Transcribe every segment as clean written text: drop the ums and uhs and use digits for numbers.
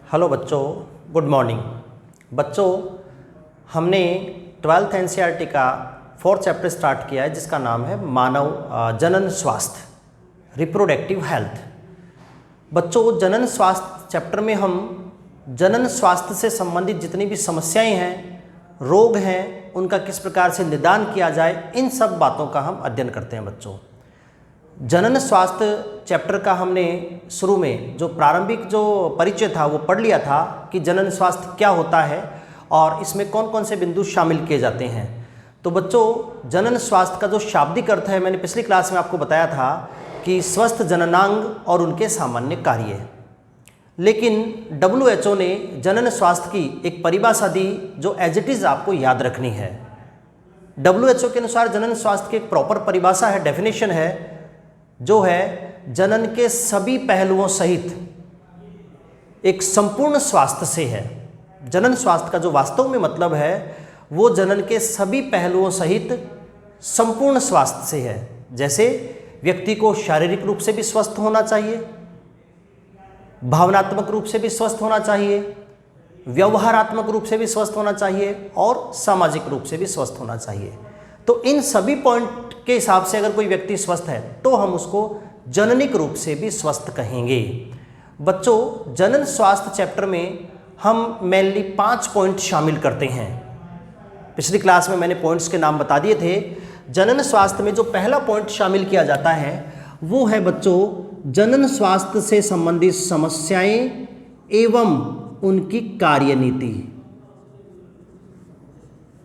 Hello बच्चों, good morning. बच्चों, हमने 12th एनसीईआरटी का 4th चैप्टर स्टार्ट किया है जिसका नाम है मानव जनन स्वास्थ्य, रिप्रोडक्टिव हेल्थ। बच्चों, जनन स्वास्थ्य चैप्टर में हम जनन स्वास्थ्य से संबंधित जितनी भी समस्याएं हैं, रोग हैं, उनका किस प्रकार से निदान किया जाए, इन सब बातों का हम अध्ययन करते हैं। बच्चों, जनन स्वास्थ्य चैप्टर का हमने शुरू में जो प्रारंभिक जो परिचय था वो पढ़ लिया था कि जनन स्वास्थ्य क्या होता है और इसमें कौन कौन से बिंदु शामिल किए जाते हैं। तो बच्चों, जनन स्वास्थ्य का जो शाब्दिक अर्थ है, मैंने पिछली क्लास में आपको बताया था कि स्वस्थ जननांग और उनके सामान्य कार्य। लेकिन WHO ने जनन स्वास्थ्य की एक परिभाषा दी जो एज इट इज़ आपको याद रखनी है। WHO के अनुसार जनन स्वास्थ्य की एक प्रॉपर परिभाषा है, डेफिनेशन है, जो है जनन के सभी पहलुओं सहित एक संपूर्ण स्वास्थ्य से है। जनन स्वास्थ्य का जो वास्तव में मतलब है वो जनन के सभी पहलुओं सहित संपूर्ण स्वास्थ्य से है। जैसे व्यक्ति को शारीरिक रूप से भी स्वस्थ होना चाहिए, भावनात्मक रूप से भी स्वस्थ होना चाहिए, व्यवहारात्मक रूप से भी स्वस्थ होना चाहिए और सामाजिक रूप से भी स्वस्थ होना चाहिए। तो इन सभी पॉइंट के हिसाब से अगर कोई व्यक्ति स्वस्थ है तो हम उसको जननिक रूप से भी स्वस्थ कहेंगे। बच्चों, जनन स्वास्थ्य चैप्टर में हम मेनली 5 पॉइंट शामिल करते हैं। पिछली क्लास में मैंने पॉइंट्स के नाम बता दिए थे। जनन स्वास्थ्य में जो पहला पॉइंट शामिल किया जाता है वो है बच्चों, जनन स्वास्थ्य से संबंधित समस्याएं एवं उनकी कार्यनीति।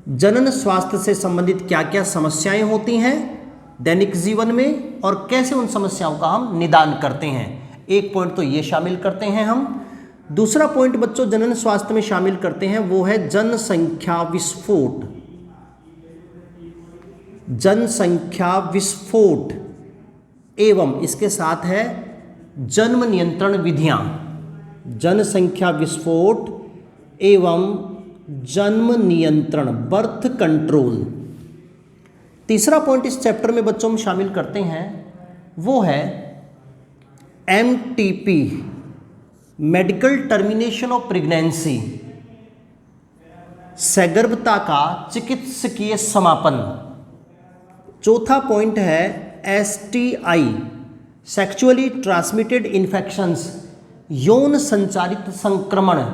जनन स्वास्थ्य से संबंधित क्या क्या समस्याएं होती हैं दैनिक जीवन में और कैसे उन समस्याओं का हम निदान करते हैं। एक पॉइंट तो ये शामिल करते हैं हम। दूसरा पॉइंट बच्चों जनन स्वास्थ्य में शामिल करते हैं वो है जनसंख्या विस्फोट। जनसंख्या विस्फोट एवं इसके साथ है जन्म नियंत्रण विधियां। जनसंख्या विस्फोट एवं जन्म नियंत्रण, बर्थ कंट्रोल। तीसरा पॉइंट इस चैप्टर में बच्चों हम शामिल करते हैं वो है MTP, medical termination of pregnancy, सगर्भता का चिकित्सकीय समापन। चौथा पॉइंट है STI, सेक्सुअली ट्रांसमिटेड इन्फेक्शंस, यौन संचारित संक्रमण।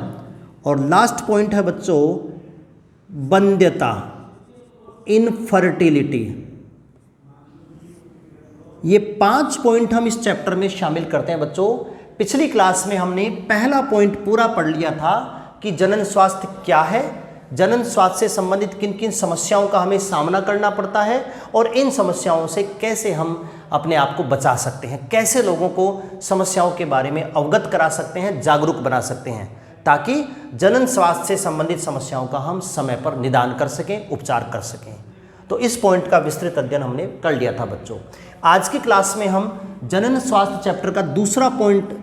और लास्ट पॉइंट है बच्चों वंध्यता, इनफर्टिलिटी। ये 5 पॉइंट हम इस चैप्टर में शामिल करते हैं। बच्चों, पिछली क्लास में हमने पहला पॉइंट पूरा पढ़ लिया था कि जनन स्वास्थ्य क्या है, जनन स्वास्थ्य से संबंधित किन किन समस्याओं का हमें सामना करना पड़ता है और इन समस्याओं से कैसे हम अपने आप को बचा सकते हैं, कैसे लोगों को समस्याओं के बारे में अवगत करा सकते हैं, जागरूक बना सकते हैं, ताकि जनन स्वास्थ्य से संबंधित समस्याओं का हम समय पर निदान कर सकें, उपचार कर सकें। तो इस पॉइंट का विस्तृत अध्ययन हमने कर लिया था। बच्चों, आज की क्लास में हम जनन स्वास्थ्य चैप्टर का दूसरा पॉइंट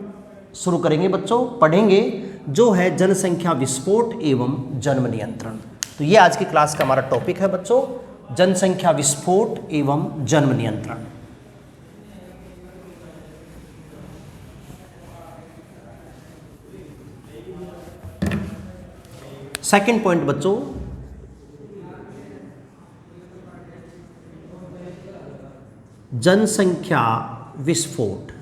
शुरू करेंगे। बच्चों, पढ़ेंगे जो है जनसंख्या विस्फोट एवं जन्म नियंत्रण। तो ये आज की क्लास का हमारा टॉपिक है बच्चों, जनसंख्या विस्फोट एवं जन्म नियंत्रण। सेकंड पॉइंट बच्चों, जनसंख्या विस्फोट।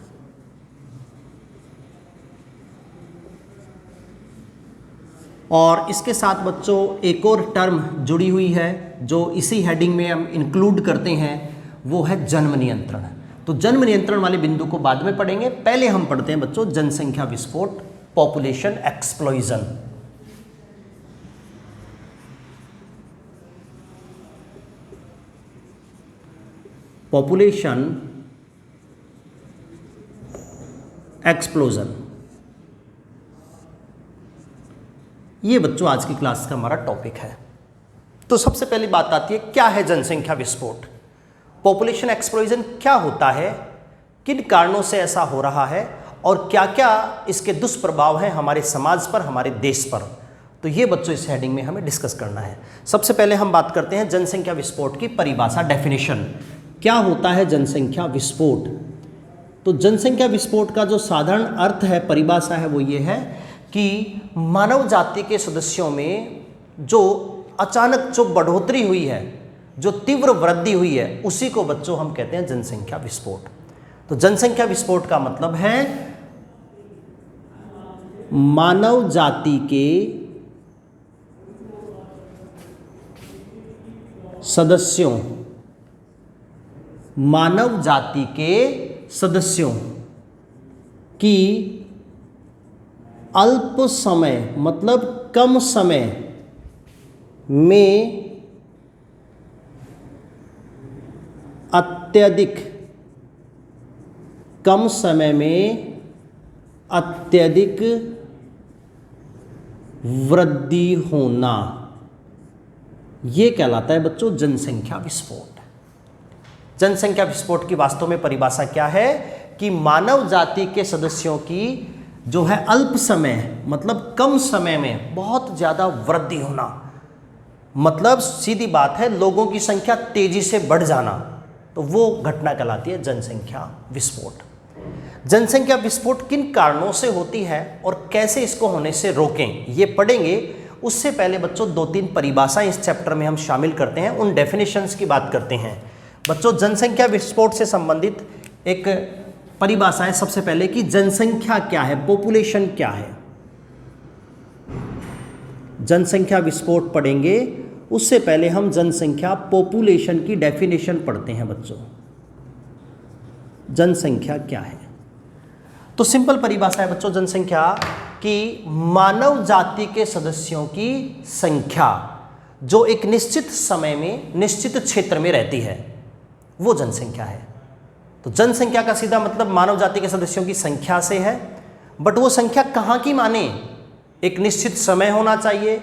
और इसके साथ बच्चों एक और टर्म जुड़ी हुई है जो इसी हेडिंग में हम इंक्लूड करते हैं, वो है जन्म नियंत्रण। तो जन्म नियंत्रण वाले बिंदु को बाद में पढ़ेंगे, पहले हम पढ़ते हैं बच्चों जनसंख्या विस्फोट, पॉपुलेशन एक्सप्लोजन। पॉपुलेशन एक्सप्लोजन, ये बच्चों आज की क्लास का हमारा टॉपिक है। तो सबसे पहली बात आती है, क्या है जनसंख्या विस्फोट, पॉपुलेशन एक्सप्लोजन क्या होता है, किन कारणों से ऐसा हो रहा है और क्या क्या इसके दुष्प्रभाव हैं हमारे समाज पर, हमारे देश पर। तो ये बच्चों इस हेडिंग में हमें डिस्कस करना है। सबसे पहले हम बात करते हैं जनसंख्या विस्फोट की परिभाषा, डेफिनेशन। क्या होता है जनसंख्या विस्फोट? तो जनसंख्या विस्फोट का जो साधारण अर्थ है, परिभाषा है, वो ये है कि मानव जाति के सदस्यों में जो अचानक जो बढ़ोतरी हुई है, जो तीव्र वृद्धि हुई है, उसी को बच्चों हम कहते हैं जनसंख्या विस्फोट। तो जनसंख्या विस्फोट का मतलब है मानव जाति के सदस्यों, मानव जाति के सदस्यों की अल्प समय मतलब कम समय में अत्यधिक, कम समय में अत्यधिक वृद्धि होना, ये कहलाता है बच्चों जनसंख्या विस्फोट। जनसंख्या विस्फोट की वास्तव में परिभाषा क्या है कि मानव जाति के सदस्यों की जो है अल्प समय मतलब कम समय में बहुत ज़्यादा वृद्धि होना, मतलब सीधी बात है लोगों की संख्या तेजी से बढ़ जाना, तो वो घटना कहलाती है जनसंख्या विस्फोट। जनसंख्या विस्फोट किन कारणों से होती है और कैसे इसको होने से रोकें, ये पढ़ेंगे। उससे पहले बच्चों 2-3 परिभाषाएं इस चैप्टर में हम शामिल करते हैं, उन डेफिनेशंस की बात करते हैं। बच्चों जनसंख्या विस्फोट से संबंधित एक परिभाषा है सबसे पहले कि जनसंख्या क्या है, पॉपुलेशन क्या है। जनसंख्या विस्फोट पढ़ेंगे, उससे पहले हम जनसंख्या पॉपुलेशन की डेफिनेशन पढ़ते हैं बच्चों। जनसंख्या क्या है? तो सिंपल परिभाषा है बच्चों जनसंख्या कि मानव जाति के सदस्यों की संख्या जो एक निश्चित समय में निश्चित क्षेत्र में रहती है, वो जनसंख्या है। तो जनसंख्या का सीधा मतलब मानव जाति के सदस्यों की संख्या से है, बट वो संख्या कहाँ की माने, एक निश्चित समय होना चाहिए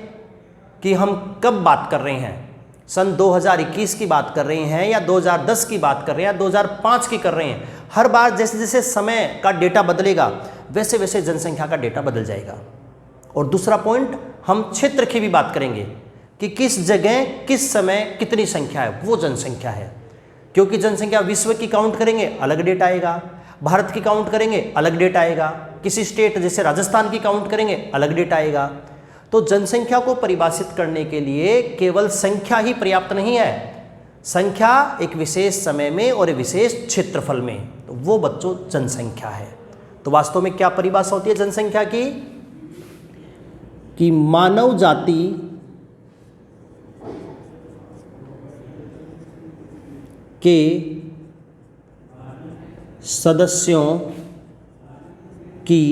कि हम कब बात कर रहे हैं, सन 2021 की बात कर रहे हैं या 2010 की बात कर रहे हैं या 2005 की कर रहे हैं। हर बार जैसे जैसे समय का डेटा बदलेगा वैसे वैसे जनसंख्या का डेटा बदल जाएगा। और दूसरा पॉइंट, हम क्षेत्र की भी बात करेंगे कि किस जगह किस समय कितनी संख्या है, वो जनसंख्या है। क्योंकि जनसंख्या विश्व की काउंट करेंगे अलग डेटा आएगा, भारत की काउंट करेंगे अलग डेटा आएगा, किसी स्टेट जैसे राजस्थान की काउंट करेंगे अलग डेटा आएगा। तो जनसंख्या को परिभाषित करने के लिए केवल संख्या ही पर्याप्त नहीं है, संख्या एक विशेष समय में और एक विशेष क्षेत्रफल में, तो वो बच्चों जनसंख्या है। तो वास्तव में क्या परिभाषा होती है जनसंख्या की कि मानव जाति के सदस्यों की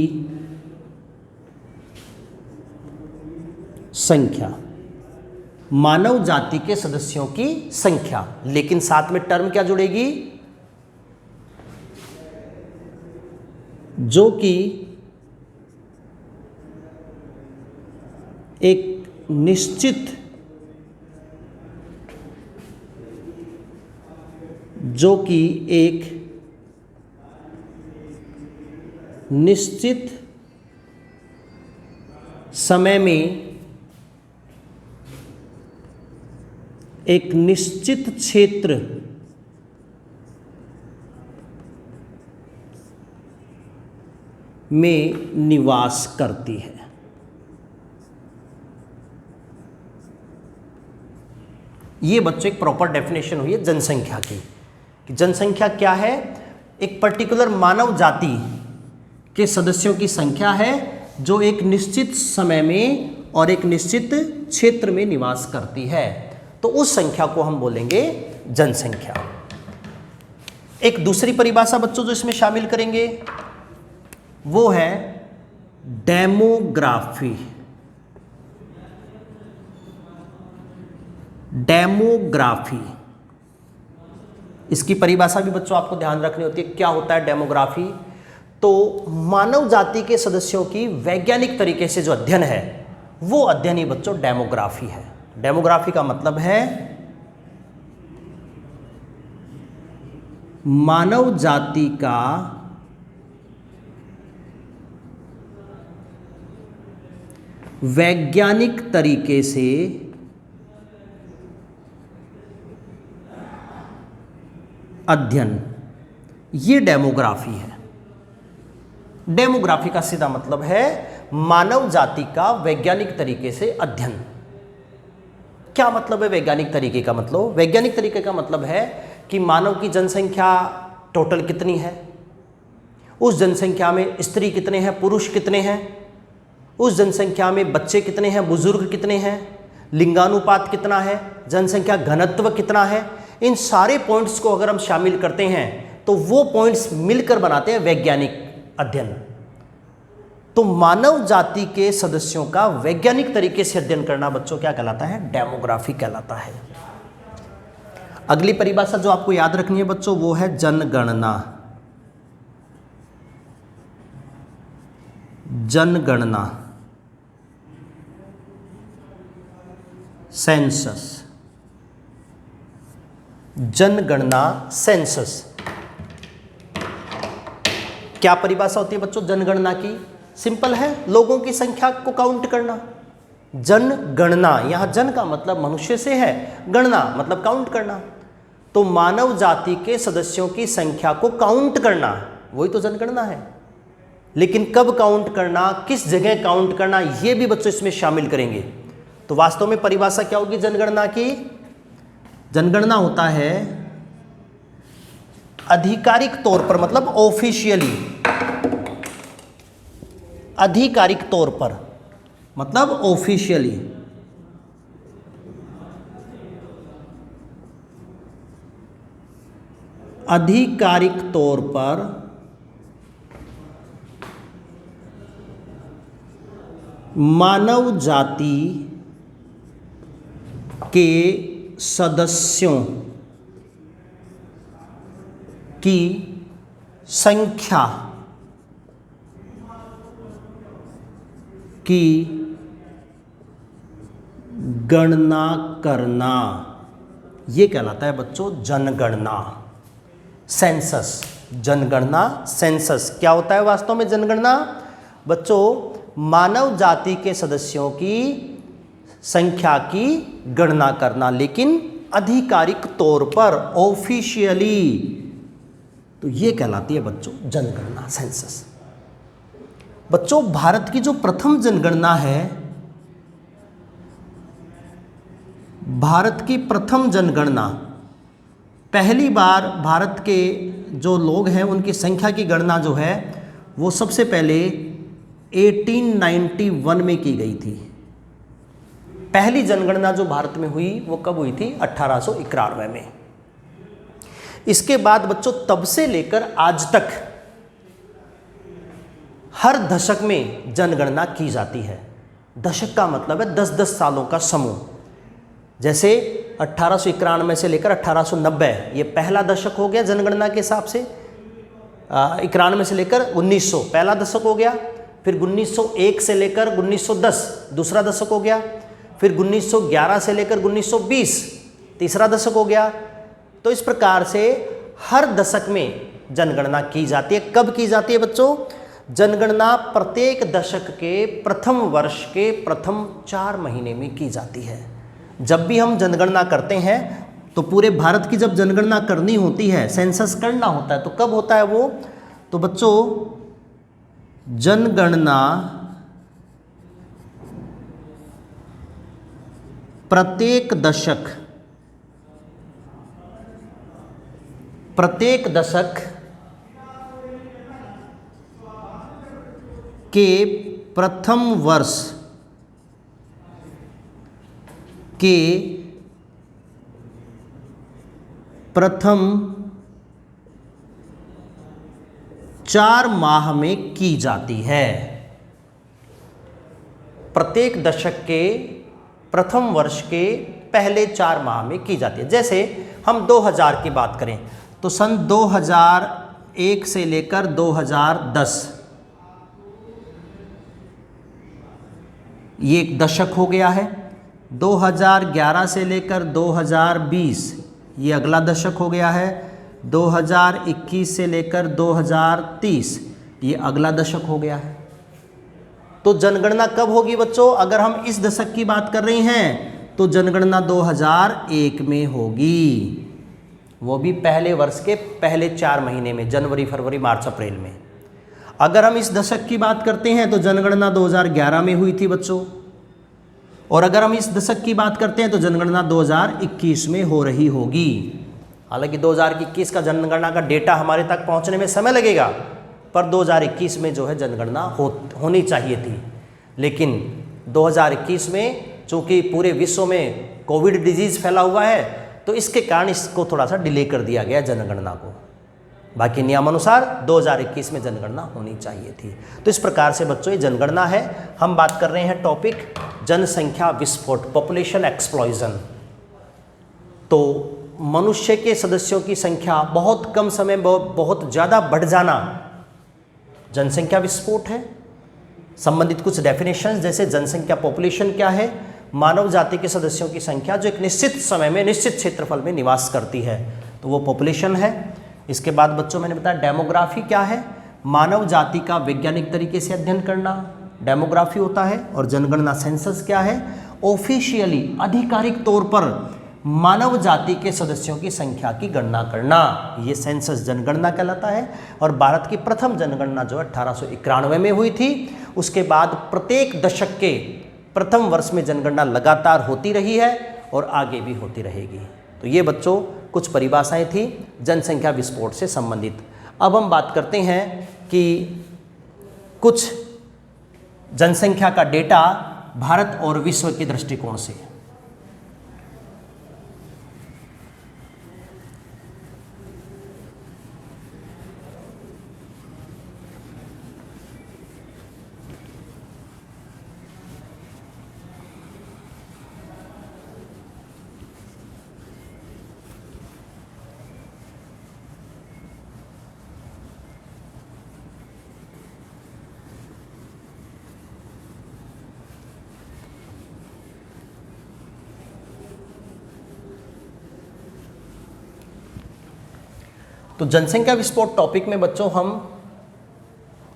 संख्या, मानव जाति के सदस्यों की संख्या, लेकिन साथ में टर्म क्या जुड़ेगी, जो कि एक निश्चित समय में एक निश्चित क्षेत्र में निवास करती है। ये बच्चों एक प्रॉपर डेफिनेशन हुई है जनसंख्या की कि जनसंख्या क्या है, एक पर्टिकुलर मानव जाति के सदस्यों की संख्या है जो एक निश्चित समय में और एक निश्चित क्षेत्र में निवास करती है, तो उस संख्या को हम बोलेंगे जनसंख्या। एक दूसरी परिभाषा बच्चों जो इसमें शामिल करेंगे वो है डेमोग्राफी। डेमोग्राफी, इसकी परिभाषा भी बच्चों आपको ध्यान रखनी होती है। क्या होता है डेमोग्राफी? तो मानव जाति के सदस्यों की वैज्ञानिक तरीके से जो अध्ययन है वो अध्ययन ही बच्चों डेमोग्राफी है। डेमोग्राफी का मतलब है मानव जाति का वैज्ञानिक तरीके से अध्ययन, ये डेमोग्राफी है। डेमोग्राफी का सीधा मतलब है मानव जाति का वैज्ञानिक तरीके से अध्ययन। क्या मतलब है वैज्ञानिक तरीके का मतलब? वैज्ञानिक तरीके का मतलब है कि मानव की जनसंख्या टोटल कितनी है, उस जनसंख्या में स्त्री कितने हैं, पुरुष कितने हैं, उस जनसंख्या में बच्चे कितने हैं, बुजुर्ग कितने हैं, लिंगानुपात कितना है, जनसंख्या घनत्व कितना है। इन सारे पॉइंट्स को अगर हम शामिल करते हैं तो वो पॉइंट्स मिलकर बनाते हैं वैज्ञानिक अध्ययन। तो मानव जाति के सदस्यों का वैज्ञानिक तरीके से अध्ययन करना बच्चों क्या कहलाता है? डेमोग्राफी कहलाता है। अगली परिभाषा जो आपको याद रखनी है बच्चों वो है जनगणना। जनगणना, सेंसस। जनगणना, सेंसस क्या परिभाषा होती है बच्चों जनगणना की? सिंपल है, लोगों की संख्या को काउंट करना। जनगणना, यहां जन का मतलब मनुष्य से है, गणना मतलब काउंट करना। तो मानव जाति के सदस्यों की संख्या को काउंट करना, वही तो जनगणना है। लेकिन कब काउंट करना, किस जगह काउंट करना, यह भी बच्चों इसमें शामिल करेंगे। तो वास्तव में परिभाषा क्या होगी जनगणना की? जनगणना होता है आधिकारिक तौर पर, मतलब ऑफिशियली, आधिकारिक तौर पर मतलब ऑफिशियली आधिकारिक तौर पर मानव जाति के सदस्यों की संख्या की गणना करना, यह कहलाता है बच्चों जनगणना, सेंसस। जनगणना, सेंसस क्या होता है वास्तव में जनगणना? बच्चों मानव जाति के सदस्यों की संख्या की गणना करना, लेकिन आधिकारिक तौर पर, ऑफिशियली। तो यह कहलाती है बच्चों जनगणना, सेंसस। बच्चों भारत की जो प्रथम जनगणना है, भारत की प्रथम जनगणना, पहली बार भारत के जो लोग हैं उनकी संख्या की गणना जो है वो सबसे पहले 1891 में की गई थी। पहली जनगणना जो भारत में हुई वो कब हुई थी? 1891 में। इसके बाद बच्चों तब से लेकर आज तक हर दशक में जनगणना की जाती है। दशक का मतलब है 10-10 सालों का समूह। जैसे 1891 से लेकर 1890, ये पहला दशक हो गया जनगणना के हिसाब से। 91 से लेकर 1900 पहला दशक हो गया। फिर 1901 से लेकर 1910 दूसरा दशक हो गया। फिर 1911 से लेकर 1920 तीसरा दशक हो गया। तो इस प्रकार से हर दशक में जनगणना की जाती है। कब की जाती है बच्चों? जनगणना प्रत्येक दशक के प्रथम वर्ष के प्रथम 4 महीने में की जाती है। जब भी हम जनगणना करते हैं तो पूरे भारत की जब जनगणना करनी होती है, सेंसस करना होता है, तो कब होता है वो? तो बच्चों जनगणना प्रत्येक दशक के प्रथम वर्ष के प्रथम 4 माह में की जाती है। प्रत्येक दशक के प्रथम वर्ष के पहले 4 माह में की जाती है। जैसे हम 2000 की बात करें तो सन 2001 से लेकर 2010 ये एक दशक हो गया है। 2011 से लेकर 2020 ये अगला दशक हो गया है। 2021 से लेकर 2030 ये अगला दशक हो गया है। तो जनगणना कब होगी बच्चों? अगर हम इस दशक की बात कर रहे हैं तो जनगणना 2001 में होगी, वो भी पहले वर्ष के पहले 4 महीने में, जनवरी, फरवरी, मार्च, अप्रैल में। अगर हम इस दशक की बात करते हैं तो जनगणना 2011 में हुई थी बच्चों, और अगर हम इस दशक की बात करते हैं तो जनगणना 2021 में हो रही होगी। हालांकि 2021 का जनगणना का डेटा हमारे तक पहुंचने में समय लगेगा, पर 2021 में जो है जनगणना होनी चाहिए थी। लेकिन 2021 में चूंकि पूरे विश्व में कोविड डिजीज फैला हुआ है, तो इसके कारण इसको थोड़ा सा डिले कर दिया गया जनगणना को। बाकी नियमानुसार 2021 में जनगणना होनी चाहिए थी। तो इस प्रकार से बच्चों ये जनगणना है। हम बात कर रहे हैं टॉपिक जनसंख्या विस्फोट, पॉपुलेशन एक्सप्लोजन। तो मनुष्य के सदस्यों की संख्या बहुत कम समय में बहुत ज़्यादा बढ़ जाना जनसंख्या विस्फोट है। संबंधित कुछ डेफिनेशंस जैसे जनसंख्या पॉपुलेशन क्या है, मानव जाति के सदस्यों की संख्या जो एक निश्चित समय में निश्चित क्षेत्रफल में निवास करती है, तो वो पॉपुलेशन है। इसके बाद बच्चों मैंने बताया डेमोग्राफी क्या है, मानव जाति का वैज्ञानिक तरीके से अध्ययन करना डेमोग्राफी होता है। और जनगणना सेंसस क्या है, ऑफिशियली आधिकारिक तौर पर मानव जाति के सदस्यों की संख्या की गणना करना, ये सेंसस जनगणना कहलाता है। और भारत की प्रथम जनगणना जो 1891 में हुई थी। उसके बाद प्रत्येक दशक के प्रथम वर्ष में जनगणना लगातार होती रही है और आगे भी होती रहेगी। तो ये बच्चों कुछ परिभाषाएं थी जनसंख्या विस्फोट से संबंधित। अब हम बात करते हैं कि कुछ जनसंख्या का डेटा भारत और विश्व के दृष्टिकोण से। तो जनसंख्या विस्फोट टॉपिक में बच्चों हम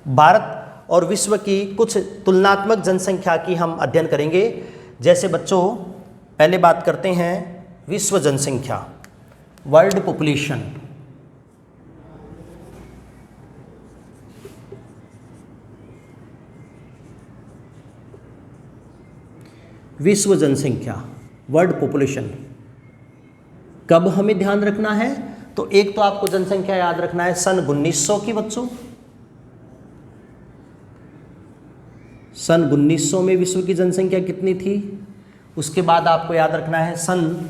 भारत और विश्व की कुछ तुलनात्मक जनसंख्या की हम अध्ययन करेंगे। जैसे बच्चों पहले बात करते हैं विश्व जनसंख्या, वर्ल्ड पॉपुलेशन। विश्व जनसंख्या, वर्ल्ड पॉपुलेशन कब हमें ध्यान रखना है, तो एक तो आपको जनसंख्या याद रखना है सन 1900 की बच्चों। सन 1900 में विश्व की जनसंख्या कितनी थी। उसके बाद आपको याद रखना है सन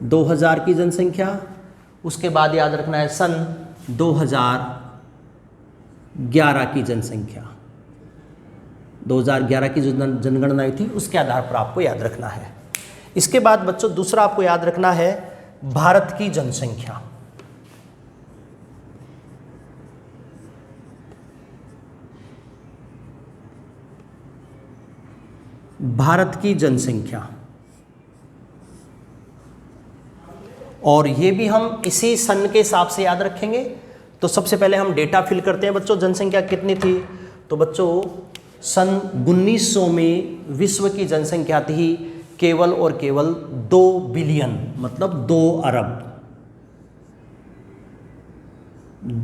2000 की जनसंख्या। उसके बाद याद रखना है सन 2011 की जनसंख्या। 2011 की जो जनगणना थी उसके आधार पर आपको याद रखना है। इसके बाद बच्चों दूसरा आपको याद रखना है भारत की जनसंख्या। भारत की जनसंख्या, और ये भी हम इसी सन के हिसाब से याद रखेंगे। तो सबसे पहले हम डेटा फिल करते हैं बच्चों, जनसंख्या कितनी थी। तो बच्चों सन 1900 में विश्व की जनसंख्या थी केवल और केवल 2 बिलियन, मतलब 2 अरब।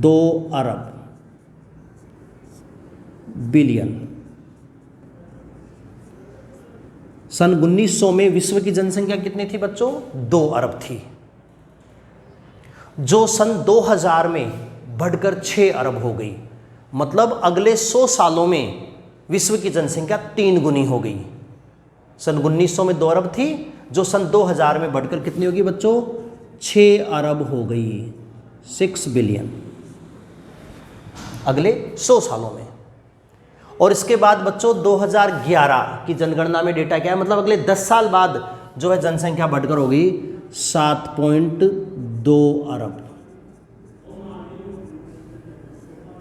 2 अरब बिलियन। सन 1900 में विश्व की जनसंख्या कितनी थी बच्चों, 2 अरब थी, जो सन 2000 में बढ़कर 6 अरब हो गई। मतलब अगले 100 सालों में विश्व की जनसंख्या 3 गुनी हो गई। सन 1900 में 2 अरब थी, जो सन 2000 में बढ़कर कितनी होगी बच्चों, 6 अरब हो गई, 6 बिलियन अगले 100 सालों में। और इसके बाद बच्चों 2011 की जनगणना में डेटा क्या है, मतलब अगले 10 साल बाद जो है जनसंख्या बढ़कर हो गई 7.2 अरब।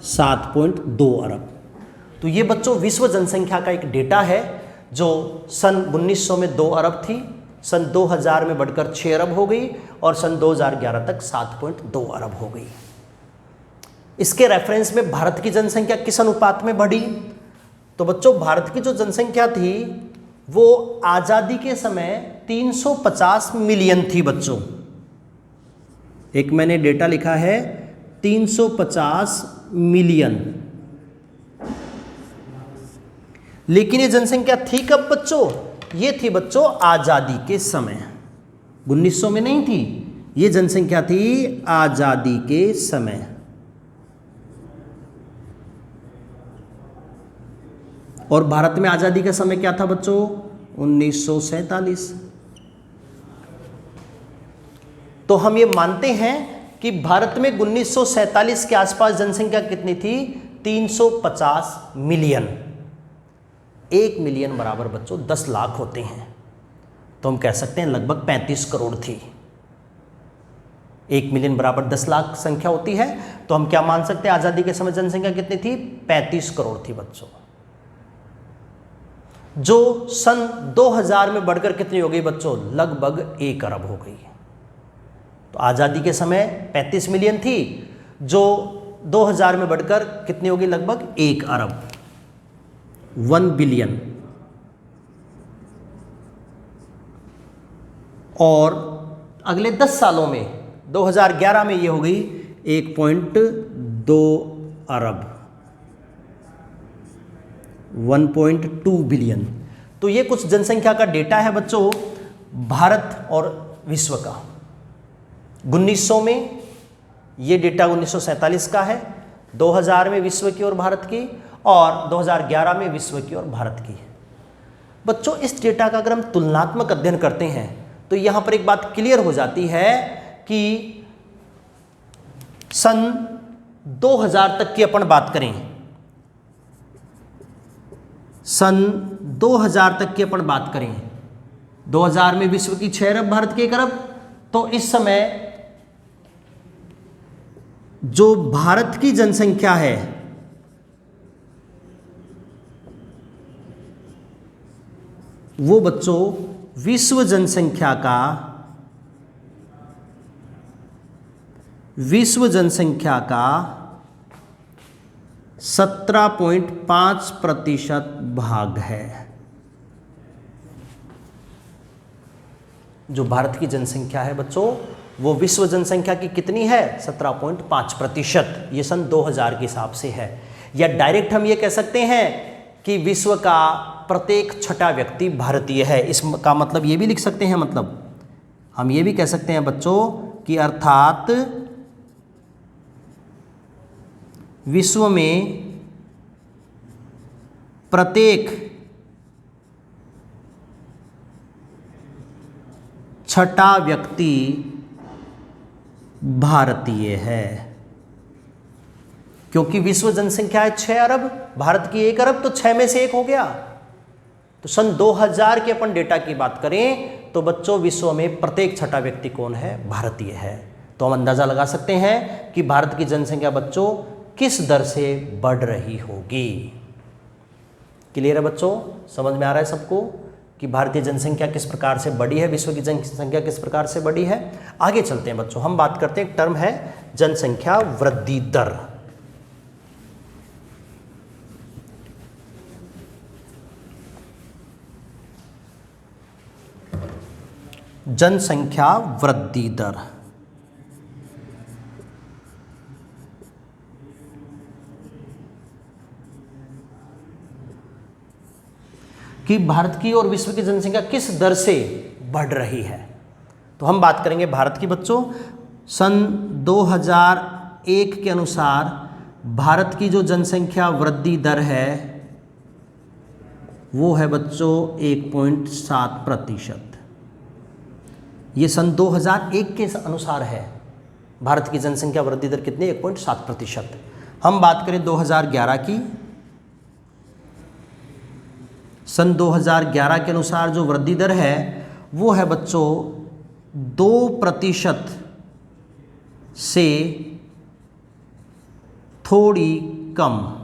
7.2 अरब। तो ये बच्चों विश्व जनसंख्या का एक डेटा है जो सन 1900 में 2 अरब थी, सन 2000 में बढ़कर 6 अरब हो गई और सन 2011 तक 7.2 अरब हो गई। इसके रेफरेंस में भारत की जनसंख्या किस अनुपात में बढ़ी, तो बच्चों भारत की जो जनसंख्या थी वो आज़ादी के समय 350 मिलियन थी बच्चों। एक मैंने डेटा लिखा है 350 मिलियन। लेकिन ये जनसंख्या थी कब बच्चों? ये थी बच्चों आजादी के समय, 1900 में नहीं थी। ये जनसंख्या थी आजादी के समय। और भारत में आजादी का समय क्या था बच्चों? 1947। तो हम ये मानते हैं कि भारत में 1947 के आसपास जनसंख्या कितनी थी? 350 मिलियन। 1 मिलियन बराबर बच्चों 10 लाख होते हैं, तो हम कह सकते हैं लगभग 35 करोड़ थी। 1 मिलियन बराबर 10 लाख संख्या होती है, तो हम क्या मान सकते हैं आजादी के समय जनसंख्या कितनी थी? 35 करोड़ थी बच्चों, जो सन 2000 में बढ़कर कितनी हो गई बच्चों? लगभग 1 अरब हो गई। तो आजादी के समय 35 मिलियन थी, जो 2000 में बढ़कर कितनी होगी? लगभग 1 अरब, 1 बिलियन। और अगले 10 सालों में 2011 में ये हो गई 1.2 अरब, 1.2 बिलियन। तो ये कुछ जनसंख्या का डेटा है बच्चों भारत और विश्व का। 1900 में ये डेटा 1947 का है, 2000 में विश्व की और भारत की, और 2011 में विश्व की और भारत की। बच्चों इस डेटा का अगर हम तुलनात्मक अध्ययन करते हैं तो यहाँ पर एक बात क्लियर हो जाती है कि सन 2000 तक की अपन बात करें, सन 2000 तक की अपन बात करें, 2000 में विश्व की 6 अरब, भारत की 1 अरब, तो इस समय जो भारत की जनसंख्या है वो बच्चों विश्व जनसंख्या का 17.5% भाग है। जो भारत की जनसंख्या है बच्चों वो विश्व जनसंख्या की कितनी है? 17.5%। ये सन 2000 के हिसाब से है। या डायरेक्ट हम ये कह सकते हैं कि विश्व का प्रत्येक छठा व्यक्ति भारतीय है। इसका मतलब ये भी लिख सकते हैं, मतलब हम ये भी कह सकते हैं बच्चों कि अर्थात विश्व में प्रत्येक छठा व्यक्ति भारतीय है, क्योंकि विश्व जनसंख्या है 6 अरब, भारत की 1 अरब, तो 6 में से 1 हो गया। तो सन 2000 के अपन डेटा की बात करें तो बच्चों विश्व में प्रत्येक छठा व्यक्ति कौन है? भारतीय है। तो हम अंदाजा लगा सकते हैं कि भारत की जनसंख्या बच्चों किस दर से बढ़ रही होगी। क्लियर है बच्चों? समझ में आ रहा है सबको कि भारतीय जनसंख्या किस प्रकार से बढ़ी है, विश्व की जनसंख्या किस प्रकार से बढ़ी है। आगे चलते हैं बच्चों, हम बात करते हैं, एक टर्म है जनसंख्या वृद्धि दर। जनसंख्या वृद्धि दर कि भारत की और विश्व की जनसंख्या किस दर से बढ़ रही है। तो हम बात करेंगे भारत की बच्चों। सन 2001 के अनुसार भारत की जो जनसंख्या वृद्धि दर है वो है बच्चों 1.7%। ये सन 2001 के अनुसार है। भारत की जनसंख्या वृद्धि दर कितनी? 1.7%। हम बात करें 2011 की, सन 2011 के अनुसार जो वृद्धि दर है वो है बच्चों 2% से थोड़ी कम,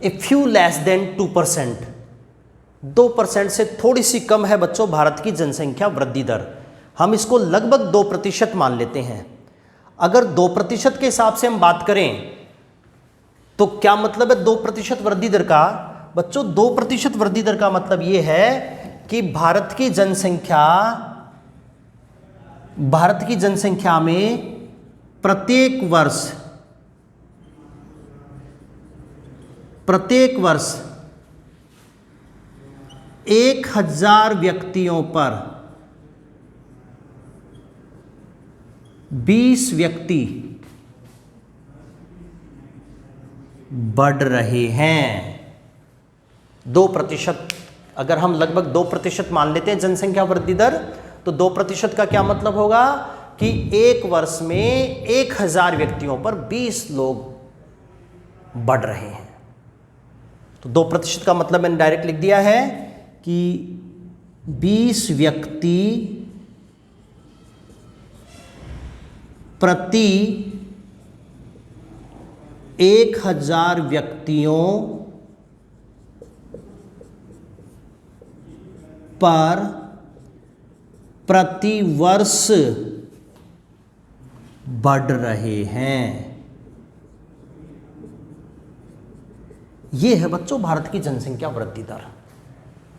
ए फ्यू लेस देन 2%। 2% से थोड़ी सी कम है बच्चों भारत की जनसंख्या वृद्धि दर। हम इसको लगभग 2% मान लेते हैं। अगर 2% के हिसाब से हम बात करें तो क्या मतलब है 2% वृद्धि दर का? बच्चों 2% वृद्धि दर का मतलब यह है कि भारत की जनसंख्या भारत की जनसंख्या में प्रत्येक वर्ष 1000 व्यक्तियों पर 20 व्यक्ति बढ़ रहे हैं। 2%, अगर हम लगभग 2% मान लेते हैं जनसंख्या वृद्धि दर, तो 2% का क्या मतलब होगा कि एक वर्ष में 1000 व्यक्तियों पर 20 लोग बढ़ रहे हैं। तो 2% का मतलब मैंने डायरेक्ट लिख दिया है कि 20 व्यक्ति प्रति 1000 व्यक्तियों पर प्रति वर्ष बढ़ रहे हैं। यह है बच्चों भारत की जनसंख्या वृद्धि दर।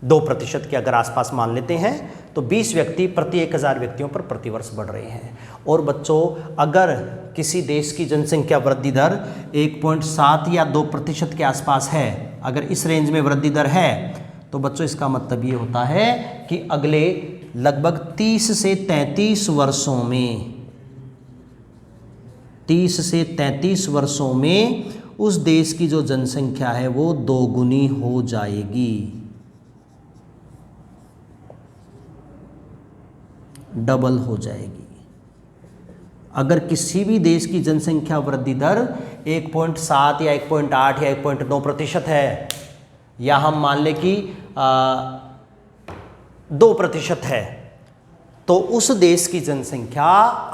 2% के अगर आसपास मान लेते हैं तो 20 व्यक्ति प्रति 1000 व्यक्तियों पर प्रतिवर्ष बढ़ रहे हैं। और बच्चों अगर किसी देश की जनसंख्या वृद्धि दर 1.7 या 2% के आसपास है, अगर इस रेंज में वृद्धि दर है, तो बच्चों इसका मतलब ये होता है कि अगले लगभग 30 से 33 वर्षों में 30 से 33 वर्षों में उस देश की जो जनसंख्या है वो दोगुनी हो जाएगी, डबल हो जाएगी। अगर किसी भी देश की जनसंख्या वृद्धि दर 1.7 या 1.8 या 1.9% है, या हम मान लें कि 2% है, तो उस देश की जनसंख्या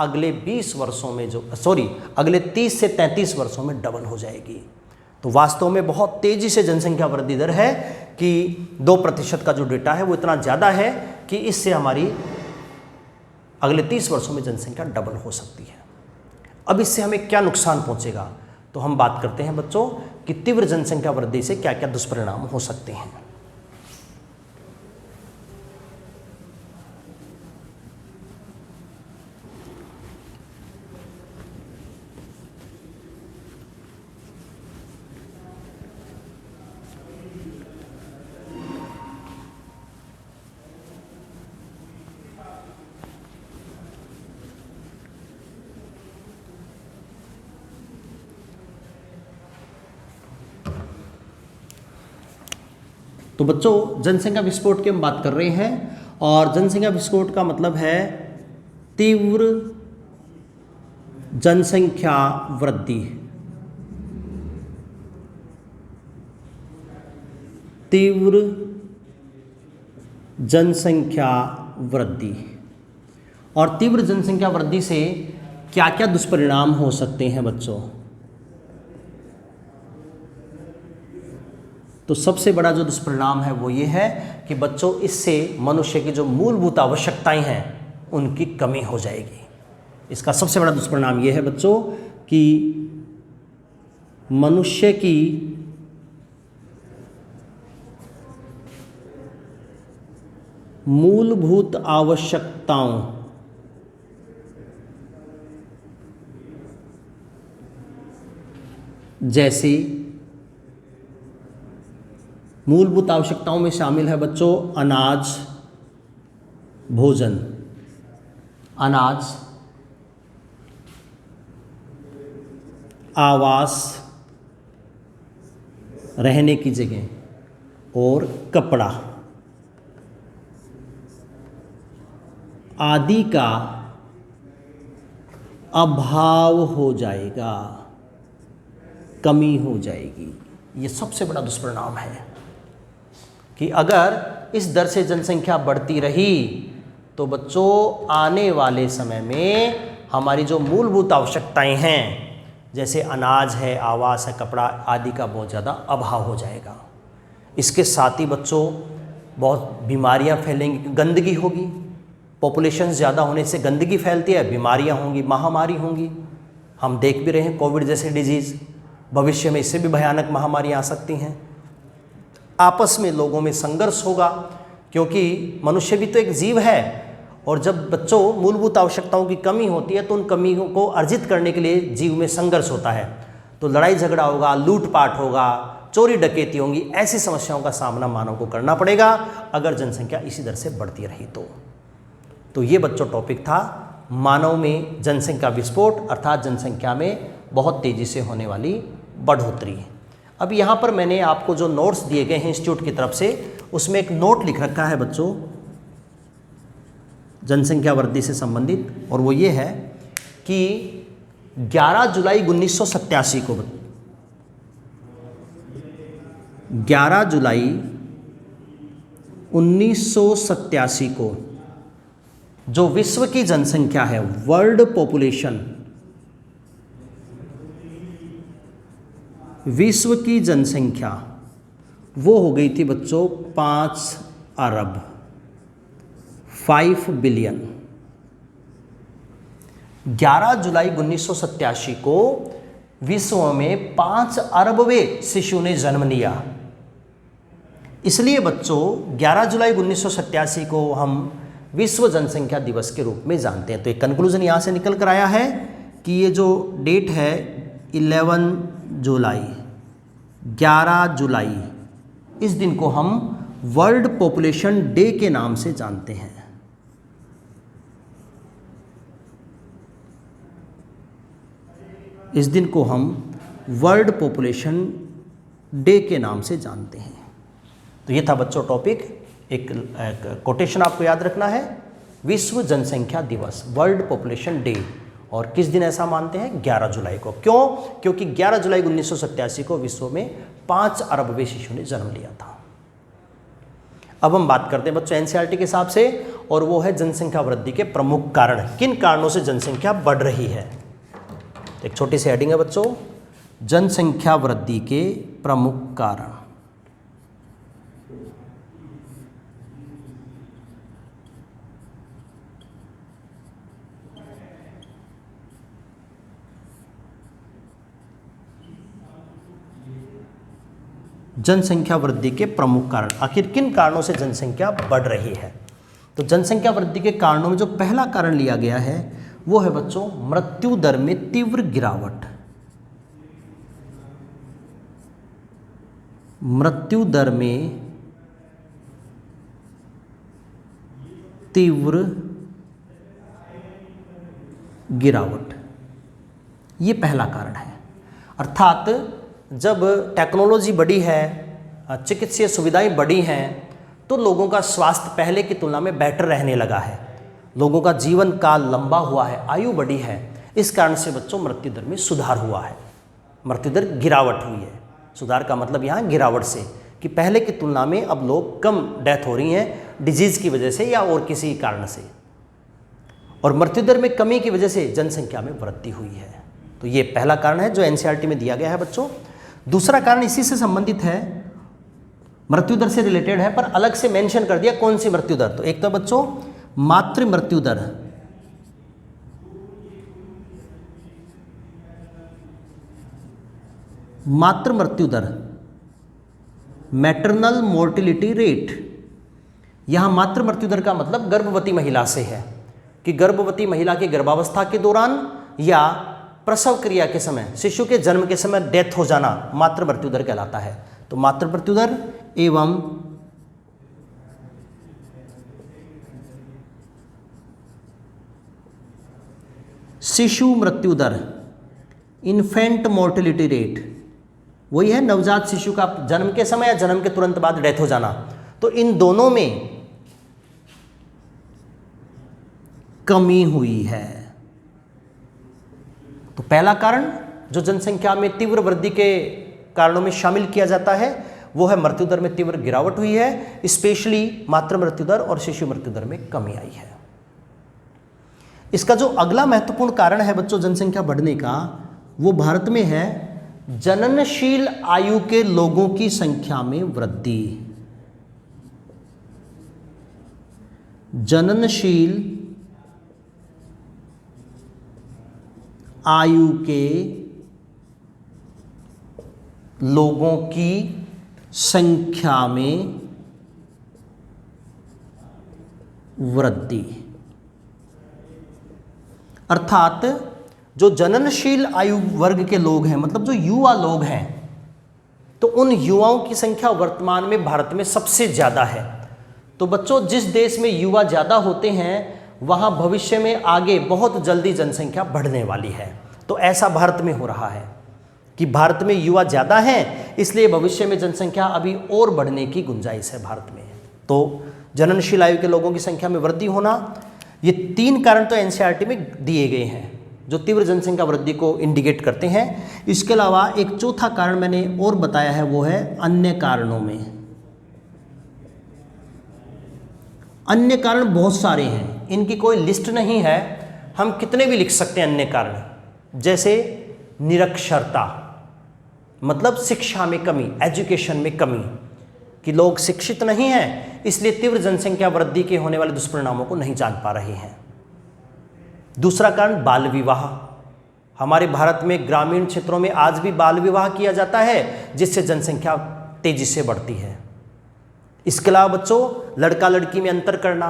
अगले 20 वर्षों में अगले 30 से 33 वर्षों में डबल हो जाएगी। तो वास्तव में बहुत तेजी से जनसंख्या वृद्धि दर है कि 2% का जो डेटा है वो इतना ज़्यादा है कि इससे हमारी अगले 30 वर्षों में जनसंख्या डबल हो सकती है। अब इससे हमें क्या नुकसान पहुंचेगा, तो हम बात करते हैं बच्चों कि तीव्र जनसंख्या वृद्धि से क्या क्या दुष्परिणाम हो सकते हैं। तो बच्चों जनसंख्या विस्फोट की हम बात कर रहे हैं, और जनसंख्या विस्फोट का मतलब है तीव्र जनसंख्या वृद्धि। तीव्र जनसंख्या वृद्धि। और तीव्र जनसंख्या वृद्धि से क्या क्या दुष्परिणाम हो सकते हैं बच्चों? तो सबसे बड़ा जो दुष्परिणाम है वो ये है कि बच्चों इससे मनुष्य की जो मूलभूत आवश्यकताएं हैं उनकी कमी हो जाएगी। इसका सबसे बड़ा दुष्परिणाम ये है बच्चों कि मनुष्य की मूलभूत आवश्यकताओं जैसे मूलभूत आवश्यकताओं में शामिल है बच्चों अनाज, भोजन, अनाज, आवास, रहने की जगह और कपड़ा आदि का अभाव हो जाएगा, कमी हो जाएगी। ये सबसे बड़ा दुष्परिणाम है कि अगर इस दर से जनसंख्या बढ़ती रही तो बच्चों आने वाले समय में हमारी जो मूलभूत आवश्यकताएं हैं जैसे अनाज है, आवास है, कपड़ा आदि का बहुत ज़्यादा अभाव हो जाएगा। इसके साथ ही बच्चों बहुत बीमारियां फैलेंगी, गंदगी होगी। पॉपुलेशन ज़्यादा होने से गंदगी फैलती है, बीमारियां होंगी, महामारी होंगी। हम देख भी रहे हैं कोविड जैसे डिजीज़, भविष्य में इससे भी भयानक महामारियां आ सकती हैं। आपस में लोगों में संघर्ष होगा क्योंकि मनुष्य भी तो एक जीव है और जब बच्चों मूलभूत आवश्यकताओं की कमी होती है तो उन कमियों को अर्जित करने के लिए जीव में संघर्ष होता है। तो लड़ाई झगड़ा होगा, लूटपाट होगा, चोरी डकैती होंगी, ऐसी समस्याओं का सामना मानव को करना पड़ेगा अगर जनसंख्या इसी दर से बढ़ती रही तो ये बच्चों टॉपिक था मानव में जनसंख्या विस्फोट, अर्थात जनसंख्या में बहुत तेज़ी से होने वाली बढ़ोतरी। अब यहाँ पर मैंने आपको जो नोट्स दिए गए हैं इंस्टीट्यूट की तरफ से, उसमें एक नोट लिख रखा है बच्चों जनसंख्या वृद्धि से संबंधित, और वो ये है कि 11 जुलाई 1987 को 11 जुलाई 1987 को जो विश्व की जनसंख्या है, वर्ल्ड पॉपुलेशन, विश्व की जनसंख्या वो हो गई थी बच्चों 5 अरब, 5 बिलियन। 11 जुलाई 1987 को विश्व में 5 अरबवें शिशु ने जन्म लिया। इसलिए बच्चों 11 जुलाई 1987 को हम विश्व जनसंख्या दिवस के रूप में जानते हैं। तो एक कंक्लूजन यहाँ से निकल कर आया है कि ये जो डेट है 11 जुलाई, 11 जुलाई, इस दिन को हम वर्ल्ड पॉपुलेशन डे के नाम से जानते हैं। इस दिन को हम वर्ल्ड पॉपुलेशन डे के नाम से जानते हैं। तो ये था बच्चों टॉपिक। एक कोटेशन आपको याद रखना है, विश्व जनसंख्या दिवस, वर्ल्ड पॉपुलेशन डे, और किस दिन ऐसा मानते हैं? 11 जुलाई को। क्यों? क्योंकि 11 जुलाई 1987 को विश्व में 5 अरबवें शिशु ने जन्म लिया था। अब हम बात करते हैं बच्चों एनसीईआरटी के हिसाब से, और वो है जनसंख्या वृद्धि के प्रमुख कारण। किन कारणों से जनसंख्या बढ़ रही है? एक छोटी सी हेडिंग है बच्चों, जनसंख्या वृद्धि के प्रमुख कारण। जनसंख्या वृद्धि के प्रमुख कारण, आखिर किन कारणों से जनसंख्या बढ़ रही है? तो जनसंख्या वृद्धि के कारणों में जो पहला कारण लिया गया है वो है बच्चों मृत्यु दर में तीव्र गिरावट। मृत्यु दर में तीव्र गिरावट, ये पहला कारण है। अर्थात जब टेक्नोलॉजी बढ़ी है, चिकित्सीय सुविधाएं बढ़ी हैं, तो लोगों का स्वास्थ्य पहले की तुलना में बेटर रहने लगा है, लोगों का जीवन काल लंबा हुआ है, आयु बढ़ी है। इस कारण से बच्चों मृत्यु दर में सुधार हुआ है, मृत्यु दर गिरावट हुई है। सुधार का मतलब यहाँ गिरावट से, कि पहले की तुलना में अब लोग कम डेथ हो रही हैं डिजीज़ की वजह से या और किसी कारण से, और मृत्यु दर में कमी की वजह से जनसंख्या में वृद्धि हुई है। तो ये पहला कारण है जो एनसीईआरटी में दिया गया है बच्चों। दूसरा कारण इसी से संबंधित है, मृत्यु दर से रिलेटेड है, पर अलग से मेंशन कर दिया कौन सी मृत्यु दर। तो एक तो बच्चों मातृ मृत्यु दर, मातृ मृत्यु दर, मैटरनल मोर्टिलिटी रेट। यहां मातृ मृत्यु दर का मतलब गर्भवती महिला से है, कि गर्भवती महिला की गर्भावस्था के दौरान या प्रसव क्रिया के समय, शिशु के जन्म के समय डेथ हो जाना मातृ मृत्यु दर कहलाता है। तो मातृ मृत्यु दर एवं शिशु मृत्यु दर, इन्फेंट मोर्टिलिटी रेट, वही है नवजात शिशु का जन्म के समय या जन्म के तुरंत बाद डेथ हो जाना। तो इन दोनों में कमी हुई है। तो पहला कारण जो जनसंख्या में तीव्र वृद्धि के कारणों में शामिल किया जाता है वो है मृत्यु दर में तीव्र गिरावट हुई है, स्पेशली मातृ मृत्यु दर और शिशु मृत्यु दर में कमी आई है। इसका जो अगला महत्वपूर्ण कारण है बच्चों जनसंख्या बढ़ने का, वो भारत में है जननशील आयु के लोगों की संख्या में वृद्धि। जननशील आयु के लोगों की संख्या में वृद्धि। अर्थात जो जननशील आयु वर्ग के लोग हैं, मतलब जो युवा लोग हैं, तो उन युवाओं की संख्या वर्तमान में भारत में सबसे ज़्यादा है। तो बच्चों, जिस देश में युवा ज़्यादा होते हैं वहाँ भविष्य में आगे बहुत जल्दी जनसंख्या बढ़ने वाली है। तो ऐसा भारत में हो रहा है कि भारत में युवा ज़्यादा हैं, इसलिए भविष्य में जनसंख्या अभी और बढ़ने की गुंजाइश है भारत में। तो जननशील आयु के लोगों की संख्या में वृद्धि होना, ये 3 कारण तो एनसीईआरटी में दिए गए हैं जो तीव्र जनसंख्या वृद्धि को इंडिकेट करते हैं। इसके अलावा एक चौथा कारण मैंने और बताया है, वो है अन्य कारणों में। अन्य कारण बहुत सारे हैं, इनकी कोई लिस्ट नहीं है, हम कितने भी लिख सकते हैं अन्य कारण। जैसे निरक्षरता, मतलब शिक्षा में कमी, एजुकेशन में कमी, कि लोग शिक्षित नहीं हैं इसलिए तीव्र जनसंख्या वृद्धि के होने वाले दुष्परिणामों को नहीं जान पा रहे हैं। दूसरा कारण बाल विवाह, हमारे भारत में ग्रामीण क्षेत्रों में आज भी बाल विवाह किया जाता है जिससे जनसंख्या तेजी से बढ़ती है। इसके अलावा बच्चों, लड़का लड़की में अंतर करना,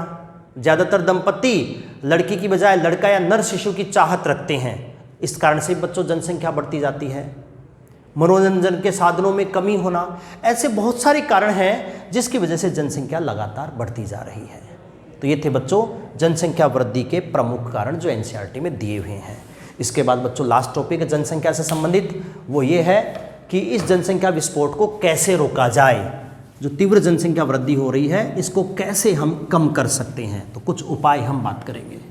ज़्यादातर दंपति लड़की की बजाय लड़का या नर शिशु की चाहत रखते हैं, इस कारण से बच्चों जनसंख्या बढ़ती जाती है। मनोरंजन के साधनों में कमी होना, ऐसे बहुत सारे कारण हैं जिसकी वजह से जनसंख्या लगातार बढ़ती जा रही है। तो ये थे बच्चों जनसंख्या वृद्धि के प्रमुख कारण जो एनसीईआरटी में दिए हुए हैं। इसके बाद बच्चों लास्ट टॉपिक है जनसंख्या से संबंधित, वो ये है कि इस जनसंख्या विस्फोट को कैसे रोका जाए। जो तीव्र जनसंख्या वृद्धि हो रही है इसको कैसे हम कम कर सकते हैं, तो कुछ उपाय हम बात करेंगे।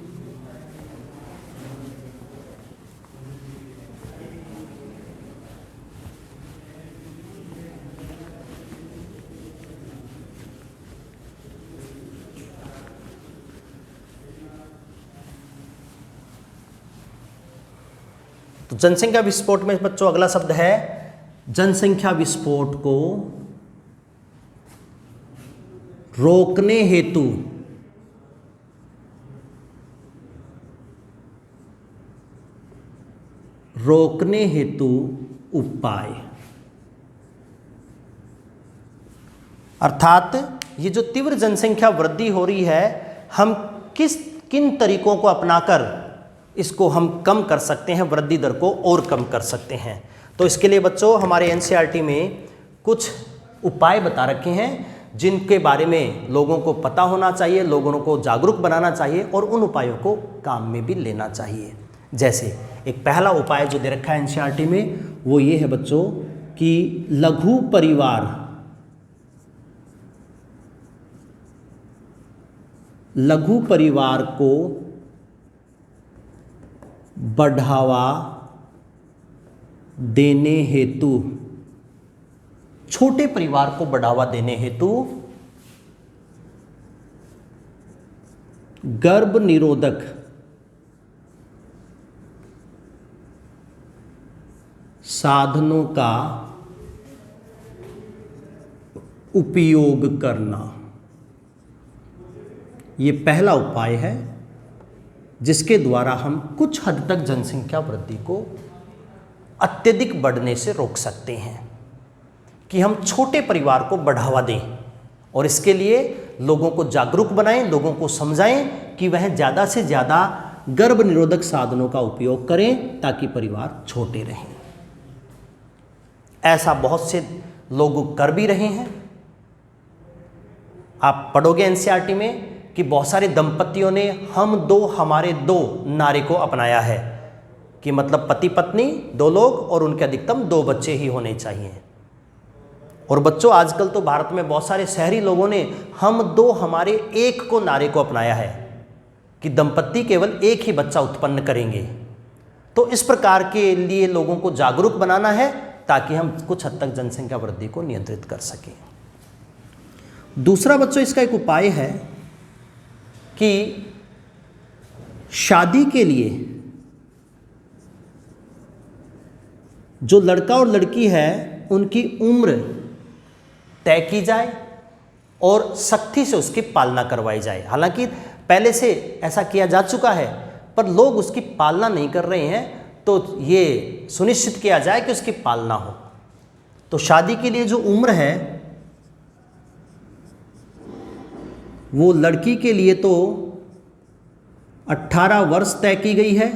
तो जनसंख्या विस्फोट में बच्चों अगला शब्द है जनसंख्या विस्फोट को रोकने हेतु उपाय। अर्थात ये जो तीव्र जनसंख्या वृद्धि हो रही है, हम किन तरीकों को अपनाकर इसको हम कम कर सकते हैं, वृद्धि दर को और कम कर सकते हैं। तो इसके लिए बच्चों हमारे एनसीईआरटी में कुछ उपाय बता रखे हैं जिनके बारे में लोगों को पता होना चाहिए, लोगों को जागरूक बनाना चाहिए और उन उपायों को काम में भी लेना चाहिए। जैसे एक पहला उपाय जो दे रखा है एनसीईआरटी में वो ये है बच्चों कि लघु परिवार को बढ़ावा देने हेतु, छोटे परिवार को बढ़ावा देने हेतु गर्भ निरोधक साधनों का उपयोग करना, ये पहला उपाय है जिसके द्वारा हम कुछ हद तक जनसंख्या वृद्धि को अत्यधिक बढ़ने से रोक सकते हैं, कि हम छोटे परिवार को बढ़ावा दें और इसके लिए लोगों को जागरूक बनाएं, लोगों को समझाएं कि वह ज़्यादा से ज़्यादा गर्भ निरोधक साधनों का उपयोग करें ताकि परिवार छोटे रहें। ऐसा बहुत से लोग कर भी रहे हैं। आप पढ़ोगे एनसीईआरटी में कि बहुत सारे दंपतियों ने हम दो हमारे दो नारे को अपनाया है, कि मतलब पति पत्नी 2 लोग और उनके अधिकतम 2 बच्चे ही होने चाहिए। और बच्चों आजकल तो भारत में बहुत सारे शहरी लोगों ने हम 2 हमारे 1 को नारे को अपनाया है कि दंपति केवल 1 ही बच्चा उत्पन्न करेंगे। तो इस प्रकार के लिए लोगों को जागरूक बनाना है ताकि हम कुछ हद तक जनसंख्या वृद्धि को नियंत्रित कर सकें। दूसरा बच्चों इसका एक उपाय है कि शादी के लिए जो लड़का और लड़की है उनकी उम्र तय की जाए और सख्ती से उसकी पालना करवाई जाए। हालांकि पहले से ऐसा किया जा चुका है पर लोग उसकी पालना नहीं कर रहे हैं, तो ये सुनिश्चित किया जाए कि उसकी पालना हो। तो शादी के लिए जो उम्र है वो लड़की के लिए तो 18 वर्ष तय की गई है,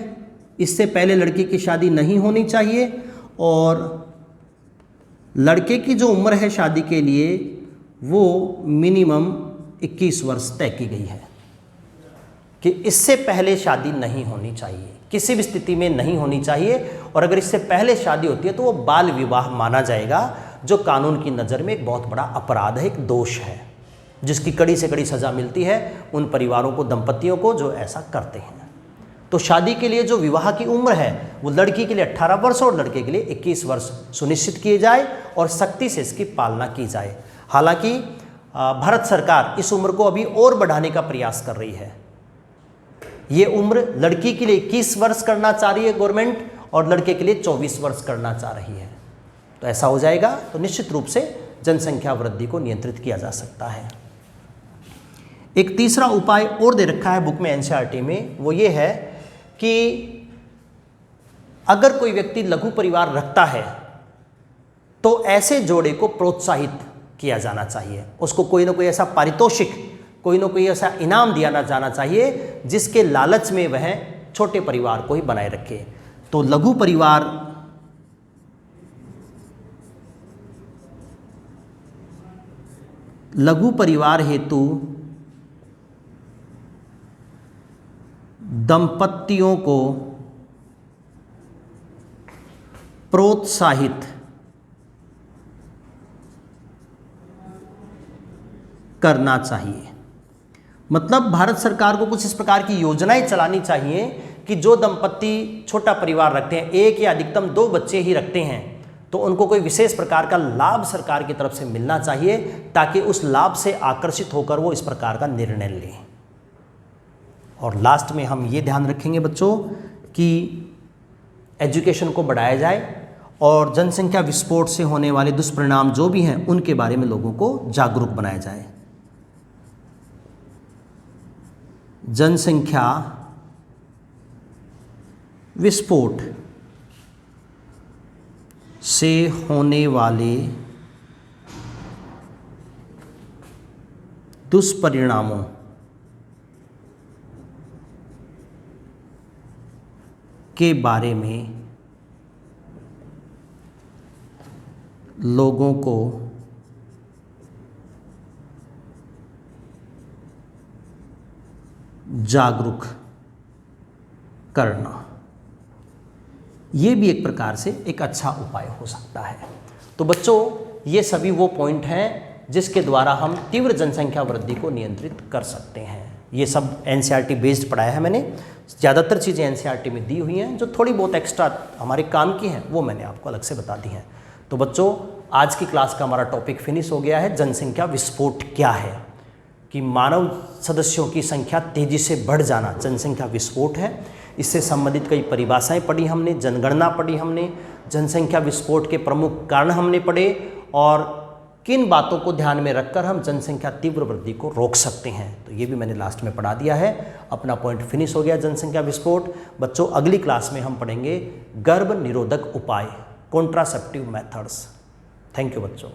इससे पहले लड़की की शादी नहीं होनी चाहिए, और लड़के की जो उम्र है शादी के लिए वो मिनिमम 21 वर्ष तय की गई है कि इससे पहले शादी नहीं होनी चाहिए, किसी भी स्थिति में नहीं होनी चाहिए। और अगर इससे पहले शादी होती है तो वो बाल विवाह माना जाएगा, जो कानून की नज़र में एक बहुत बड़ा अपराध है, एक दोष है, जिसकी कड़ी से कड़ी सज़ा मिलती है उन परिवारों को, दंपतियों को जो ऐसा करते हैं। तो शादी के लिए जो विवाह की उम्र है वो लड़की के लिए 18 वर्ष और लड़के के लिए 21 वर्ष सुनिश्चित किए जाए और सख्ती से इसकी पालना की जाए। हालांकि भारत सरकार इस उम्र को अभी और बढ़ाने का प्रयास कर रही है। ये उम्र लड़की के लिए 21 वर्ष करना चाह रही है गवर्नमेंट, और लड़के के लिए 24 वर्ष करना चाह रही है। तो ऐसा हो जाएगा तो निश्चित रूप से जनसंख्या वृद्धि को नियंत्रित किया जा सकता है। एक तीसरा उपाय और दे रखा है बुक में, एनसीईआरटी में, वो ये है कि अगर कोई व्यक्ति लघु परिवार रखता है तो ऐसे जोड़े को प्रोत्साहित किया जाना चाहिए, उसको कोई ना कोई ऐसा पारितोषिक, कोई ना कोई ऐसा इनाम दिया ना जाना चाहिए जिसके लालच में वह छोटे परिवार को ही बनाए रखे। तो लघु परिवार हेतु दंपतियों को प्रोत्साहित करना चाहिए। मतलब भारत सरकार को कुछ इस प्रकार की योजनाएं चलानी चाहिए कि जो दंपति छोटा परिवार रखते हैं, एक या अधिकतम 2 बच्चे ही रखते हैं, तो उनको कोई विशेष प्रकार का लाभ सरकार की तरफ से मिलना चाहिए, ताकि उस लाभ से आकर्षित होकर वो इस प्रकार का निर्णय लें। और लास्ट में हम ये ध्यान रखेंगे बच्चों कि एजुकेशन को बढ़ाया जाए और जनसंख्या विस्फोट से होने वाले दुष्परिणाम जो भी हैं उनके बारे में लोगों को जागरूक बनाया जाए। जनसंख्या विस्फोट से होने वाले दुष्परिणामों के बारे में लोगों को जागरूक करना, ये भी एक प्रकार से एक अच्छा उपाय हो सकता है। तो बच्चों, ये सभी वो पॉइंट हैं जिसके द्वारा हम तीव्र जनसंख्या वृद्धि को नियंत्रित कर सकते हैं। ये सब एनसीईआरटी बेस्ड पढ़ाया है मैंने, ज़्यादातर चीज़ें एनसीईआरटी में दी हुई हैं, जो थोड़ी बहुत एक्स्ट्रा हमारे काम की हैं वो मैंने आपको अलग से बता दी हैं। तो बच्चों, आज की क्लास का हमारा टॉपिक फिनिश हो गया है। जनसंख्या विस्फोट क्या है, कि मानव सदस्यों की संख्या तेज़ी से बढ़ जाना जनसंख्या विस्फोट है। इससे संबंधित कई परिभाषाएं पढ़ी हमने, जनगणना पढ़ी हमने, जनसंख्या विस्फोट के प्रमुख कारण हमने पढ़े, और किन बातों को ध्यान में रखकर हम जनसंख्या तीव्र वृद्धि को रोक सकते हैं, तो ये भी मैंने लास्ट में पढ़ा दिया है। अपना पॉइंट फिनिश हो गया जनसंख्या विस्फोट। बच्चों, अगली क्लास में हम पढ़ेंगे गर्भ निरोधक उपाय, कॉन्ट्रासेप्टिव मेथड्स। थैंक यू बच्चों।